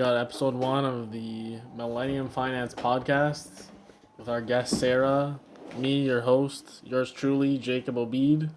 got episode 1 of the Millennium Finance podcast with our guest Sarah, me, your host, yours truly, Jacob Obeid.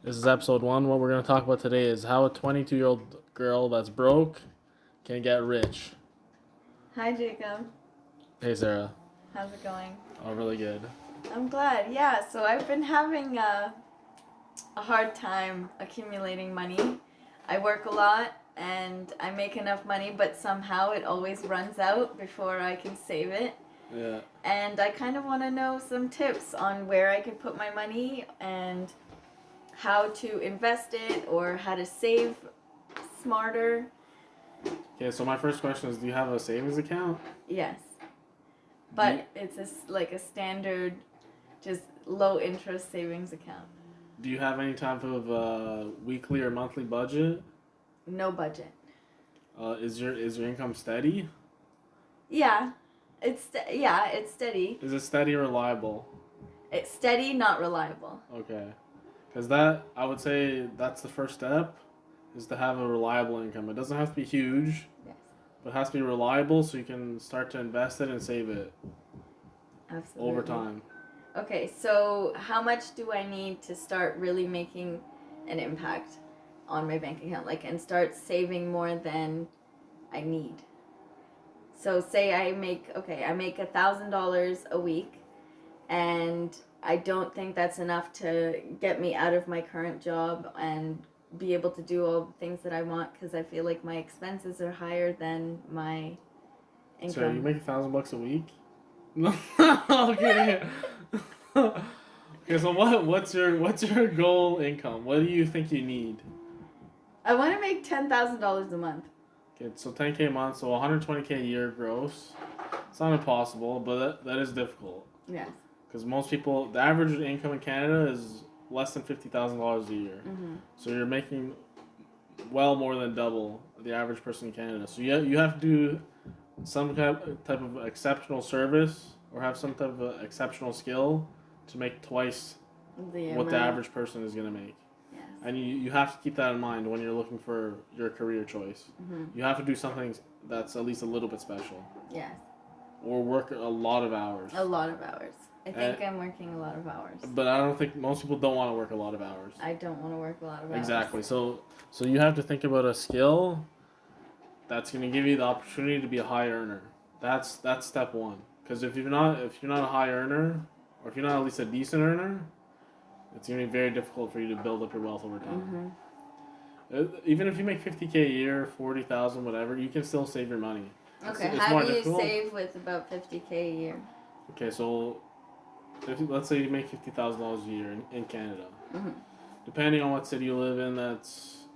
This is episode 1. What we're going to talk about today is how a 22-year-old girl that's broke can get rich. Hi, Jacob. Hey, Sarah. How's it going? Oh, really good. I'm glad. Yeah, so I've been having a hard time accumulating money. I work a lot and I make enough money, but somehow it always runs out before I can save it. Yeah. And I kind of want to know some tips on where I can put my money and how to invest it or how to save smarter. Okay, so my first question is, do you have a savings account? Yes. But it's like a standard, just low interest savings account. Do you have any type of weekly or monthly budget? No budget. Is your income steady? Yeah, it's steady. Is it steady or reliable? It's steady, not reliable. Okay. Because I would say that's the first step, is to have a reliable income. It doesn't have to be huge, Yes. but it has to be reliable so you can start to invest it and save it. Absolutely. Over time. Okay, so how much do I need to start really making an impact on my bank account, and start saving more than I need? So say I make $1,000 a week, and I don't think that's enough to get me out of my current job and be able to do all the things that I want, because I feel like my expenses are higher than my income. So you make $1,000 a week? Okay. Okay, so what's your goal income? What do you think you need? I want to make $10,000 a month. Okay, so $10K a month, so $120K a year gross. It's not impossible, but that is difficult. Yes. Because most people, the average income in Canada is less than $50,000 a year. Mm-hmm. So you're making well more than double the average person in Canada. So you have to do some type of exceptional service or have some type of exceptional skill to make twice what the average person is going to make. Yes. And you have to keep that in mind when you're looking for your career choice. Mm-hmm. You have to do something that's at least a little bit special. Yes. Or work a lot of hours. A lot of hours. I think I'm working a lot of hours. But I don't think most people don't want to work a lot of hours. I don't want to work a lot of hours. Exactly. So you have to think about a skill that's going to give you the opportunity to be a high earner. That's step one. Because if you're not a high earner, or if you're not at least a decent earner, it's going to be very difficult for you to build up your wealth over time. Mm-hmm. Even if you make $50K a year, $40,000, whatever, you can still save your money. Okay, it's how more do you difficult. save with about $50K a year? Okay, so let's say you make $50,000 a year in Canada. Mm-hmm. Depending on what city you live in, it's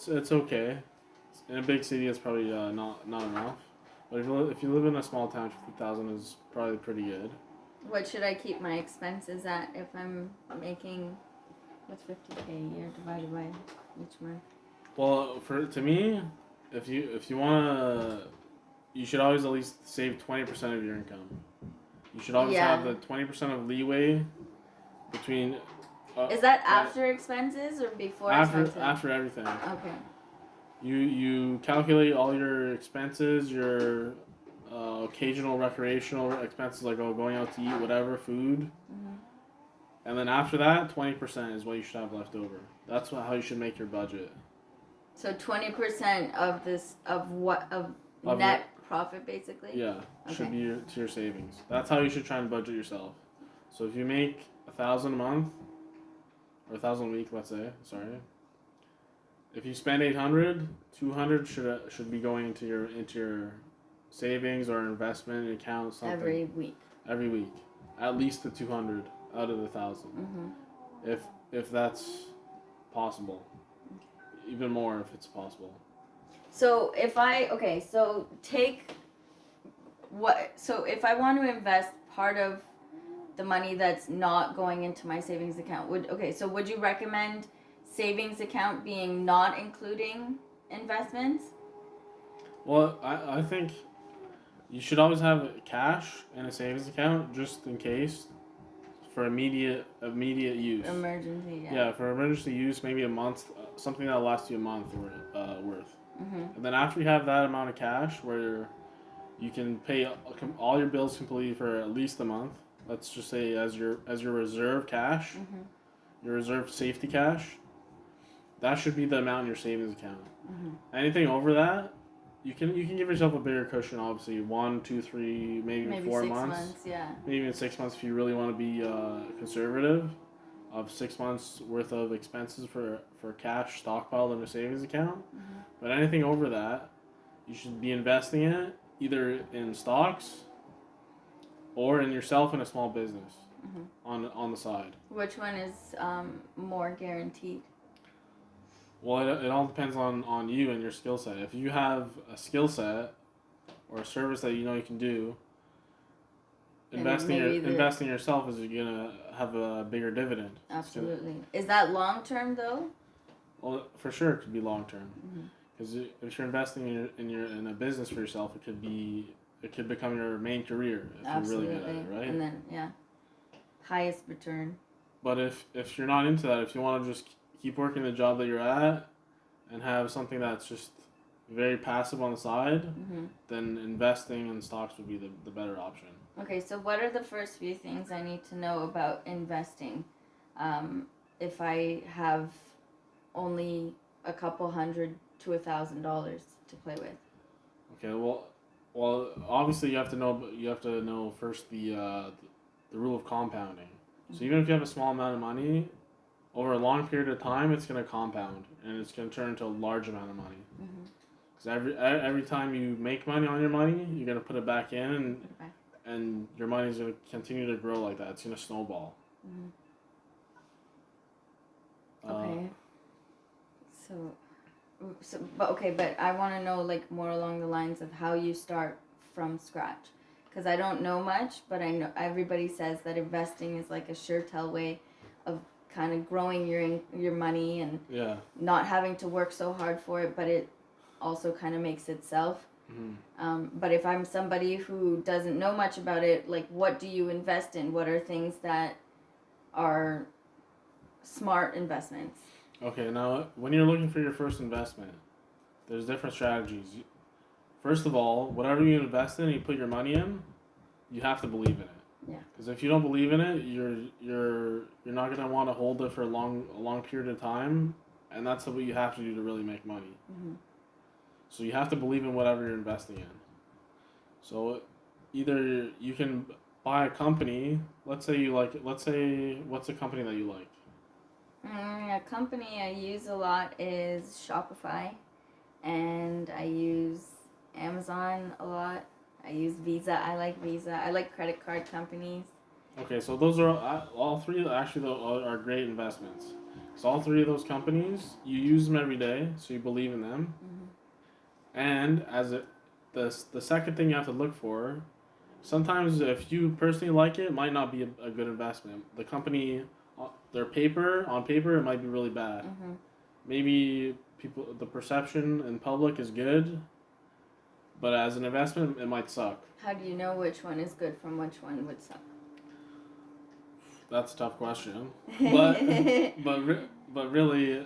okay. In a big city, it's probably not enough. But if you live in a small town, 50,000 is probably pretty good. What should I keep my expenses at if I'm making, what's $50K a year divided by each month? Well, to me, if you wanna, you should always at least save 20% of your income. You should always have the 20% of leeway between. Is that after expenses or before expenses? After everything. Okay. You calculate all your expenses, your occasional recreational expenses like going out to eat, whatever, food. Mm-hmm. And then after that, 20% is what you should have left over. That's how you should make your budget. So 20% of net profit, basically? Yeah, should be to your savings. That's how you should try and budget yourself. So if you make $1,000 a month, or $1,000 a week, let's say, sorry. If you spend $800, $200 should be going into your savings or investment account, something. Every week, at least the $200 out of the $1,000. Mm-hmm. If that's possible, even more if it's possible. So if I want to invest part of the money that's not going into my savings account, would you recommend savings account being not including investments? Well, I think you should always have cash in a savings account just in case, for immediate use. Emergency, yeah. Yeah, for emergency use, maybe a month, something that'll last you a month worth. Mhm. And then after you have that amount of cash where you can pay all your bills completely for at least a month, let's just say as your reserve cash, Mhm. your reserve safety cash, that should be the amount in your savings account. Mhm. Anything over that, you can give yourself a bigger cushion. Obviously, 1, 2, 3, maybe Maybe 4 months, 6 months. Yeah. maybe even 6 months if you really want to be conservative. Of 6 months worth of expenses for cash stockpiled in a savings account. Mhm. But anything over that, you should be investing it either in stocks or in yourself in a small business Mhm. on the side. Which one is more guaranteed? Well, it all depends on you and your skill set. If you have a skill set or a service that you know you can do, And maybe the investing yourself is gonna have a bigger dividend. absolutely. Is that long term though? Well, for sure, it could be long term. Mhm. Because if you're investing in a business for yourself, it could become your main career if you're really good at Absolutely. it, right? And then yeah, highest return. But if you're not into that, if you want to just keep working the job that you're at and have something that's just very passive on the side, Mhm. then investing in stocks would be the better option. Okay, so what are the first few things I need to know about investing? If I have only a couple hundred to $1,000 to play with. Okay, well, obviously you have to know first the rule of compounding. So even if you have a small amount of money, over a long period of time, it's going to compound and it's going to turn into a large amount of money. Mhm. Because every time you make money on your money, you're going to put it back in, Put it back. and your money's going to continue to grow like that. It's going to snowball. Mhm. Uh, Okay. But I want to know like more along the lines of how you start from scratch, because I don't know much, but I know everybody says that investing is like a sure tell way of kind of growing your money and yeah. not having to work so hard for it, but it also kind of makes itself. But if I'm somebody who doesn't know much about it, like what do you invest in? What are things that are smart investments? Okay, now when you're looking for your first investment, there's different strategies. First of all, whatever you invest in, you put your money in, you have to believe in it. Yeah. Because if you don't believe in it, you're not gonna want to hold it for a long period of time, and that's what you have to do to really make money. Mm-hmm. So you have to believe in whatever you're investing in. So either you can buy a company. Let's say you like. Let's say what's a company that you like. A company I use a lot is Shopify, and I use Amazon a lot. I use Visa. I like Visa. I like credit card companies. Okay, so those are all three. Actually, though, are great investments. So all three of those companies, you use them every day, so you believe in them. Mm-hmm. And the second thing you have to look for, sometimes if you personally like it, it might not be a good investment. The company, on paper, it might be really bad. Mm-hmm. Maybe the perception in public is good, but as an investment, it might suck. How do you know which one is good from which one would suck? That's a tough question, but but really,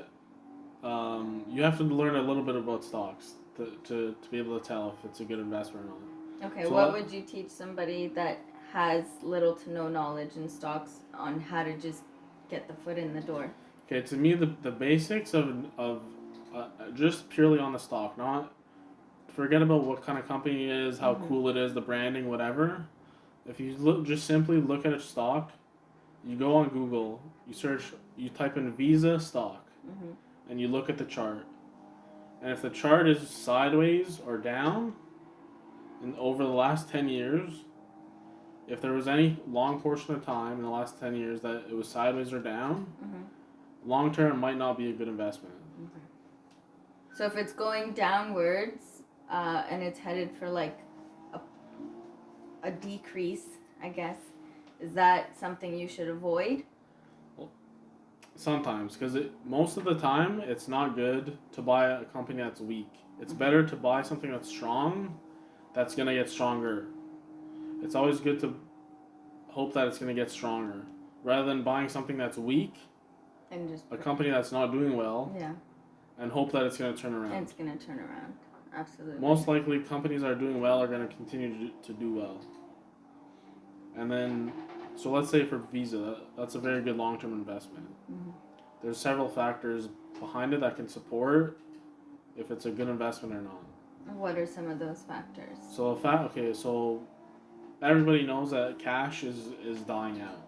you have to learn a little bit about stocks to be able to tell if it's a good investment or not. Okay, So what would you teach somebody that has little to no knowledge in stocks on how to just get the foot in the door? Okay, to me, the basics of just purely on the stock, not forget about what kind of company it is, how Mm-hmm. cool it is, the branding, whatever. If you just simply look at a stock, you go on Google, you type in Visa stock, Mm-hmm. and you look at the chart. And if the chart is sideways or down, and over the last 10 years, if there was any long portion of time in the last 10 years that it was sideways or down, Mm-hmm. long term might not be a good investment. Okay. So if it's going downwards and it's headed for like a decrease, I guess, is that something you should avoid? Sometimes, because most of the time, it's not good to buy a company that's weak. It's Mm-hmm. better to buy something that's strong, that's gonna get stronger. It's always good to hope that it's gonna get stronger, rather than buying something that's weak, And just a company that's not doing well, yeah. and hope that it's going to turn around. And it's going to turn around. Absolutely. Most likely, companies that are doing well are going to continue to do well. And then, so let's say for Visa, that's a very good long-term investment. Mm-hmm. There's several factors behind it that can support if it's a good investment or not. What are some of those factors? So so everybody knows that cash is dying out.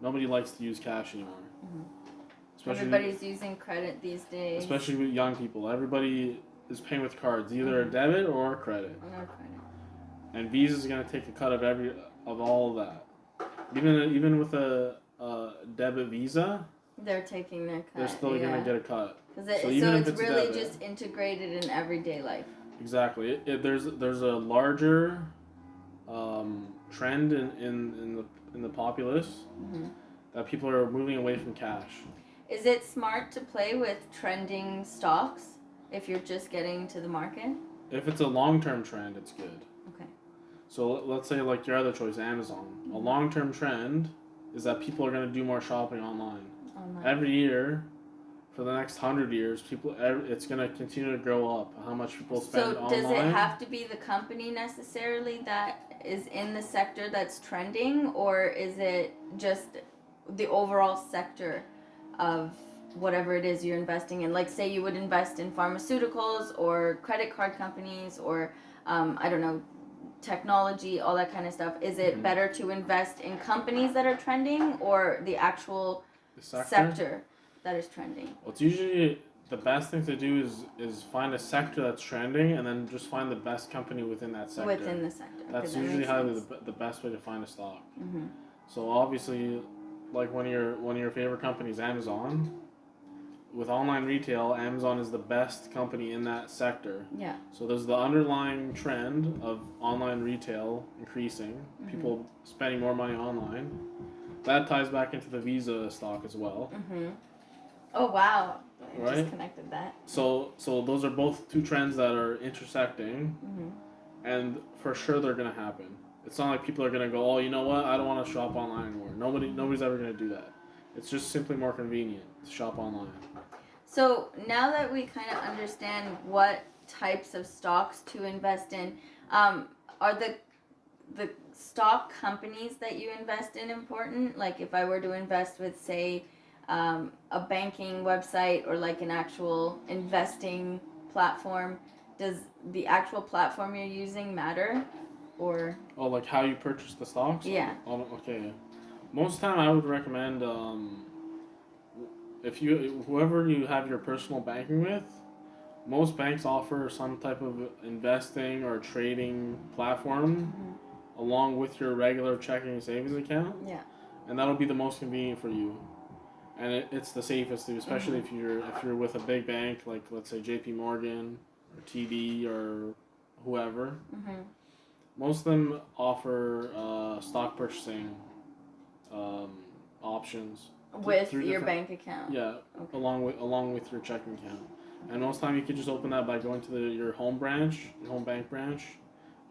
Nobody likes to use cash anymore. Mm-hmm. Everybody's using credit these days. Especially with young people. Everybody is paying with cards, either a debit or a credit. Or credit. And Visa's going to take a cut of all of that. Even with a debit Visa, they're taking their cut. They're still going to get a cut. So it's really just integrated in everyday life. Exactly. There's a larger trend in the populace that people are moving away from cash. Is it smart to play with trending stocks if you're just getting into the market? If it's a long-term trend, it's good. Okay. So let's say like your other choice, Amazon. A long-term trend is that people are going to do more shopping online. Every year, for the next 100 years, it's going to continue to grow up. How much people spend online. So does it have to be the company necessarily that is in the sector that's trending, or is it just the overall sector of whatever it is you're investing in? Like, say you would invest in pharmaceuticals or credit card companies or I don't know, technology, all that kind of stuff. Is it better to invest in companies that are trending or the actual sector that is trending? Well, it's usually the best thing to do is find a sector that's trending and then just find the best company within that sector. Within the sector. That's usually the best way to find a stock. Mm-hmm. So obviously, like one of your favorite companies, Amazon. With online retail, Amazon is the best company in that sector. Yeah. So there's the underlying trend of online retail increasing, people spending more money online. That ties back into the Visa stock as well. Mm-hmm. Oh wow! I just Right? connected that. So those are both two trends that are intersecting, and for sure they're gonna happen. It's not like people are gonna go, oh, you know what? I don't want to shop online anymore. Nobody's ever gonna do that. It's just simply more convenient to shop online. So now that we kind of understand what types of stocks to invest in, are the stock companies that you invest in important? Like if I were to invest with, say, a banking website or like an actual investing platform, does the actual platform you're using matter? Or like how you purchase the stocks? Yeah. Okay. Most of the time I would recommend whoever you have your personal banking with, most banks offer some type of investing or trading platform along with your regular checking and savings account. Yeah. And that'll be the most convenient for you. And it's the safest too, especially if you're with a big bank like, let's say, J.P. Morgan or TD or whoever. Most of them offer stock purchasing options with your bank account. Yeah, okay. along with your checking account. And most of the time you can just open that by going to your home bank branch,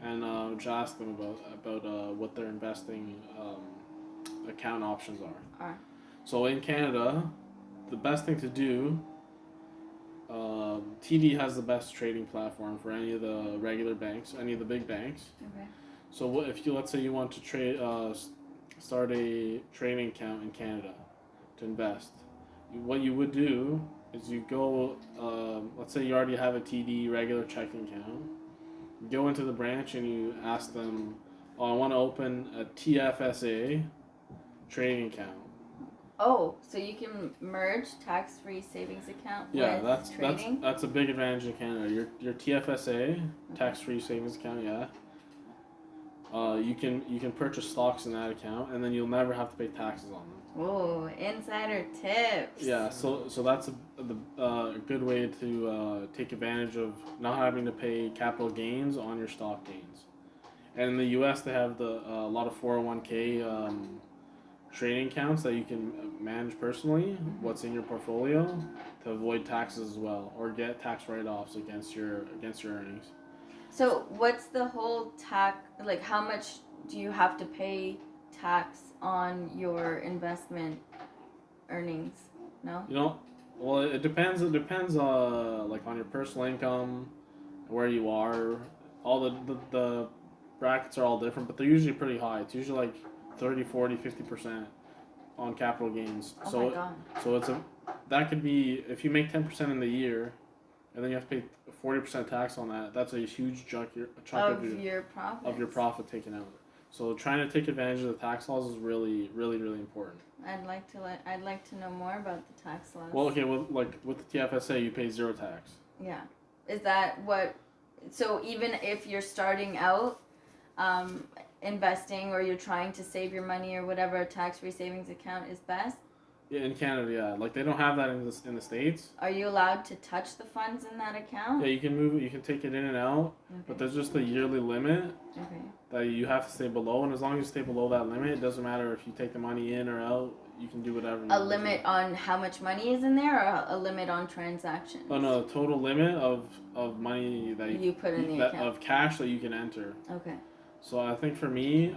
and just ask them about what their investing account options are. Alright. So in Canada, the best thing to do, TD has the best trading platform for any of the regular banks, any of the big banks. Okay. So let's say you want to start a trading account in Canada to invest, what you would do is you go, let's say you already have a TD regular checking account, you go into the branch and you ask them, oh, I want to open a TFSA trading account. Oh, so you can merge tax-free savings account with trading? That's a big advantage in Canada. Your TFSA, tax-free savings account, yeah. You can purchase stocks in that account, and then you'll never have to pay taxes on them. Oh, insider tips. Yeah, so that's a good way to take advantage of not having to pay capital gains on your stock gains. And in the U.S., they have a lot of 401k trading accounts that you can manage personally. What's in your portfolio to avoid taxes as well, or get tax write-offs against your earnings. So what's the whole tax? Like, how much do you have to pay tax on your investment earnings? No. Well, it depends. It depends. Like on your personal income, where you are. All the brackets are all different, but they're usually pretty high. It's usually like 30, 40, 50% on capital gains. Oh my god. So it's a that could be if you make 10% in the year, and then you have to pay 40% tax on that. That's a huge chunk Of your profit taken out. So trying to take advantage of the tax laws is really, really, really important. I'd like to know more about the tax laws. Well, okay, well, like with the TFSA, you pay zero tax. Yeah. Is that what? So even if you're starting out, investing or you're trying to save your money or whatever, a tax-free savings account is best. Yeah, in Canada, yeah, like they don't have that in the States. Are you allowed to touch the funds in that account? Yeah, you can move it. You can take it in and out, Okay. but there's just a yearly limit Okay. that you have to stay below, and as long as you stay below that limit, it doesn't matter if you take the money in or out. You can do whatever. A limit on how much money is in there, or a limit on transactions? Oh no, the total limit of money that you put in the account of cash that you can enter. Okay. So I think for me,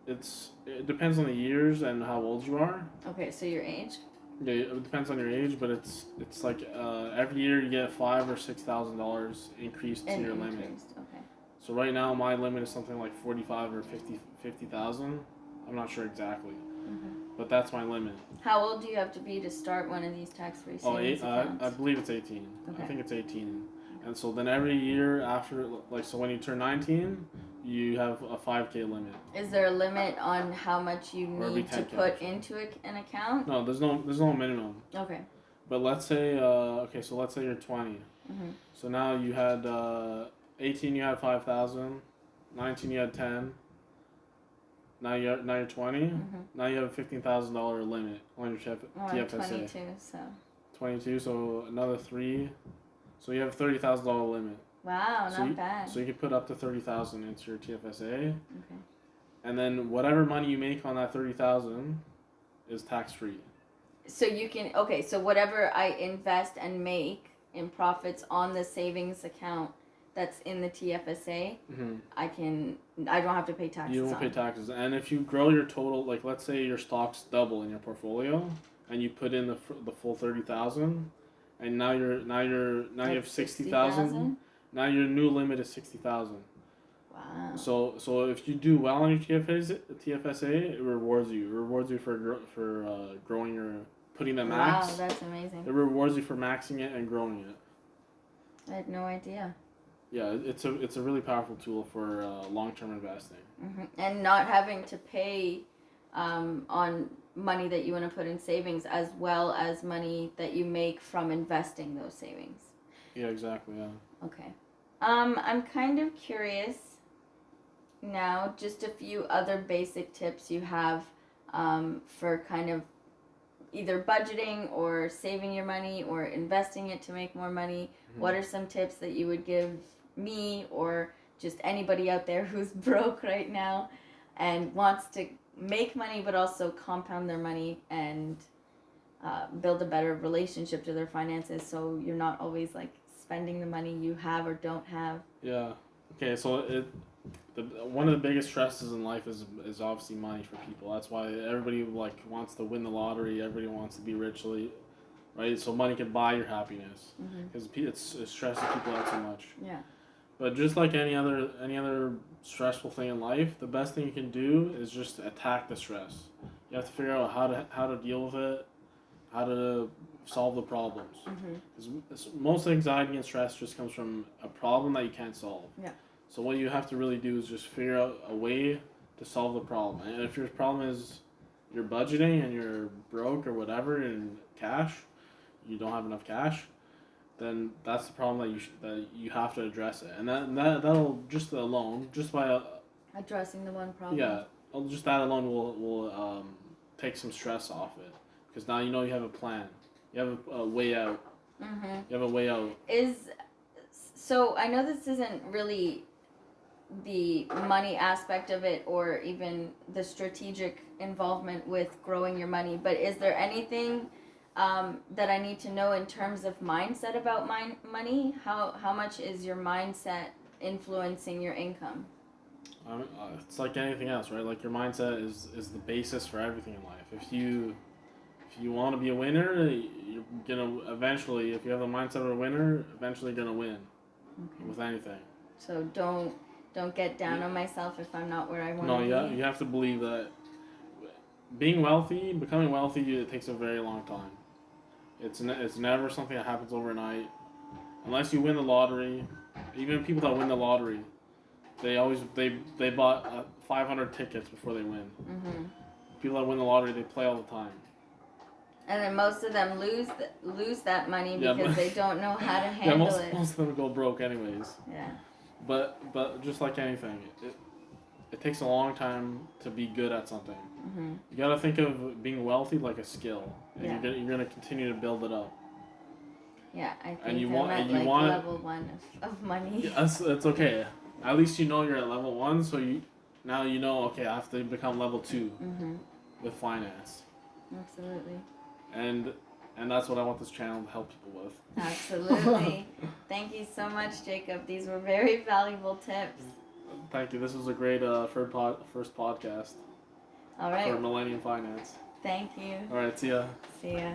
it depends on the years and how old you are. Okay, so your age. Yeah, it depends on your age, but it's like every year you get $5,000 or $6,000 increased to your limit. Okay. So right now my limit is something like 45 or 50,000. I'm not sure exactly, but that's my limit. How old do you have to be to start one of these tax-free savings accounts? I believe it's 18. Okay. I think it's 18, and so then every year after, like, so when you turn 19, you have a 5K limit. Is there a limit on how much you need to put into an account? No, there's no minimum. Okay. But let's say so let's say you're 20. So now you had 18, you had 5,000, 19 you had 10. Now you're 20. Now you have a $15,000 limit on your TFSA. 22, so. 22, so another 3. So you have a $30,000 limit. Wow, not bad. So you can put up to 30,000 into your TFSA. Okay. And then whatever money you make on that 30,000 is tax free. So you can so whatever I invest and make in profits on the savings account that's in the TFSA, I don't have to pay taxes. You don't pay taxes, and if you grow your total, like let's say your stocks double in your portfolio, and you put in the full 30,000, and now you have 60,000. Now your new limit is 60,000. Wow. So if you do well on your TFSA, it rewards you. It rewards you for growing your putting the max. Wow, that's amazing. It rewards you for maxing it and growing it. I had no idea. Yeah, it's a really powerful tool for long-term investing. And not having to pay on money that you want to put in savings as well as money that you make from investing those savings. Yeah, exactly. Yeah. Okay. I'm kind of curious now, just a few other basic tips you have for kind of either budgeting or saving your money or investing it to make more money. What are some tips that you would give me or just anybody out there who's broke right now and wants to make money but also compound their money and build a better relationship to their finances, so you're not always like spending the money you have or don't have? Yeah. Okay. So one of the biggest stresses in life is obviously money for people. That's why everybody like wants to win the lottery. Everybody wants to be richly, right? So money can buy your happiness because it stresses people out so much. Yeah. But just like any other stressful thing in life, the best thing you can do is just attack the stress. You have to figure out how to deal with it, how to solve the problems. Because most anxiety and stress just comes from a problem that you can't solve. Yeah. So what you have to really do is just figure out a way to solve the problem. And if your problem is you're budgeting and you're broke or whatever in cash, you don't have enough cash, then that's the problem that you have to address it. And that'll just by addressing the one problem. Yeah, just that alone will take some stress off it, because now you know you have a plan. You have a way out. You have a way out. So I know this isn't really the money aspect of it or even the strategic involvement with growing your money, but is there anything that I need to know in terms of mindset about money? How much is your mindset influencing your income? It's like anything else, right? Like your mindset is the basis for everything in life. If you want to be a winner, you're gonna eventually, if you have the mindset of a winner, eventually gonna win Okay. with anything. So don't get down on myself if I'm not where I want to No, be. you have to believe that becoming wealthy, it takes a very long time. It's never something that happens overnight, unless you win the lottery. Even people that win the lottery, they bought 500 tickets before they win. Mm-hmm. People that win the lottery, they play all the time. And then most of them lose that money because they don't know how to Yeah, handle it. most of them go broke anyways. Yeah. But just like anything, it takes a long time to be good at something. Mm-hmm. You gotta think of being wealthy like a skill, and Yeah. you're gonna continue to build it up. Yeah, I think And you I'm want- at and you like want- level 1 of money. Yeah, it's okay. At least you know you're at level 1, so now you know. Okay, I have to become level 2 Mm-hmm. with finance, Absolutely. and that's what I want this channel to help people with. Absolutely. Thank you so much, Jacob. These were very valuable tips. Thank you. This was a great first podcast All right. for Millennium Finance. Thank you. All right, see ya. See ya.